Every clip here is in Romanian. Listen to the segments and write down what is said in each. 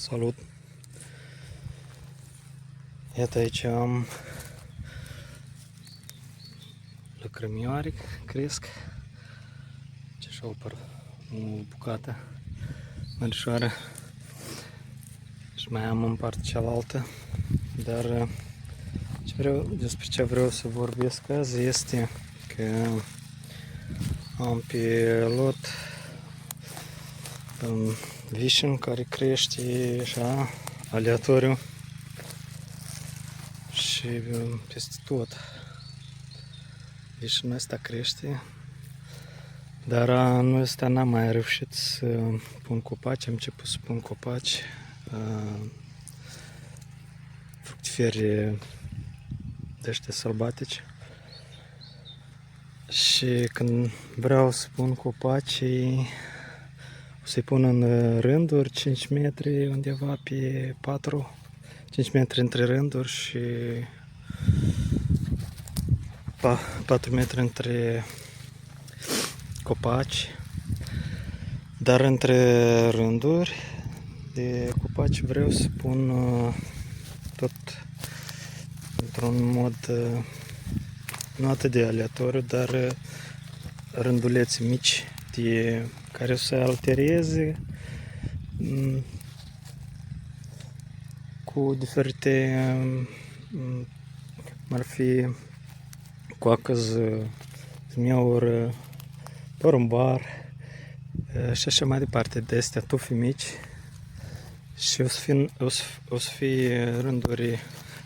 Salut! Iată, aici am lăcrămioare, cresc. Ce așa o bucată mărișoară. Și mai am în partea cealaltă. Dar despre ce vreau să vorbesc azi este că am pe lot vișin care crește așa aleatoriu și peste tot vișinul ăsta crește, dar anul ăsta n-am mai reușit să pun copaci. Am început să pun copaci fructiferi de ăștia sălbatici și când vreau să pun copaci o să-i pun în rânduri, 5 metri undeva pe 4, 5 metri între rânduri și 4 metri între copaci, dar între rânduri de copaci vreau să pun tot într-un mod nu atât de aleatoriu, dar rândulețe mici care o să altereze cu diferite, cum ar fi coacăz, zmiauri, porumbar și așa mai departe, de astea tufe mici. Și o să fie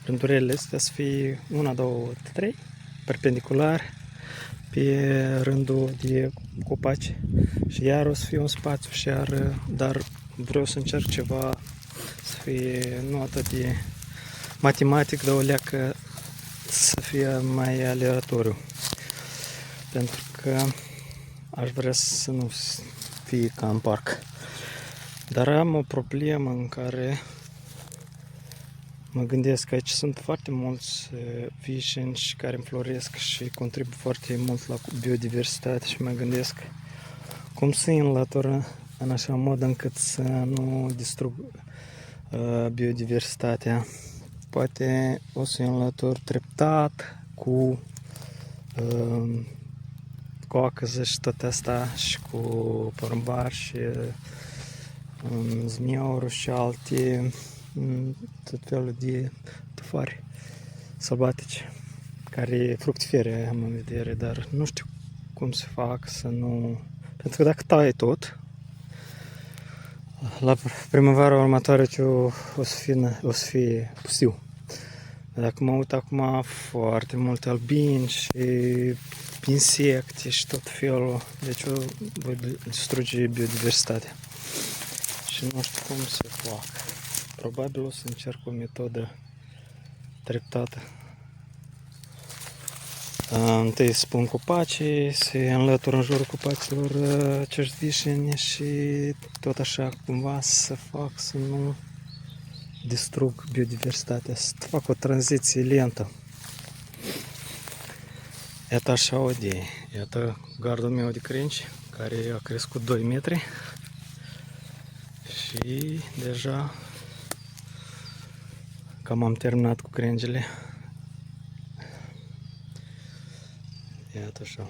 rândurile astea să fie 1, 2, 3 perpendicular pe rândul de copaci și iar o să fie un spațiu și dar vreau să încerc ceva să fie nu atât de matematic, dar o leacă să fie mai aleatoriu, pentru că aș vrea să nu fie ca în parc. Dar am o problemă în care mă gândesc că aici sunt foarte mulți vișini care înfloresc și contribuie foarte mult la biodiversitate și mă gândesc cum să îi înlătură în așa mod încât să nu distrug biodiversitatea. Poate o să îi înlătur treptat cu coacăză și tot asta și cu porumbar și zmiauri și alte tot felul de tufari sălbatici care fructifere am în vedere, dar nu știu cum să fac să nu... Pentru că dacă tai tot, la primăvara următoare o să fie pustiu. Dacă mă uit acum, foarte multe albini și insecte și tot felul, deci voi distruge biodiversitatea. Și nu știu cum să fac. Probabil o să încerc o metodă treptată. Întâi să pun copacii, să înlătur în jurul copacilor acești vișini și tot așa cumva să fac să nu distrug biodiversitatea, să fac o tranziție lentă. Iată așa o idee. Iată gardul meu de crengi care a crescut 2 metri și deja cam am terminat cu crengile. Iată așa.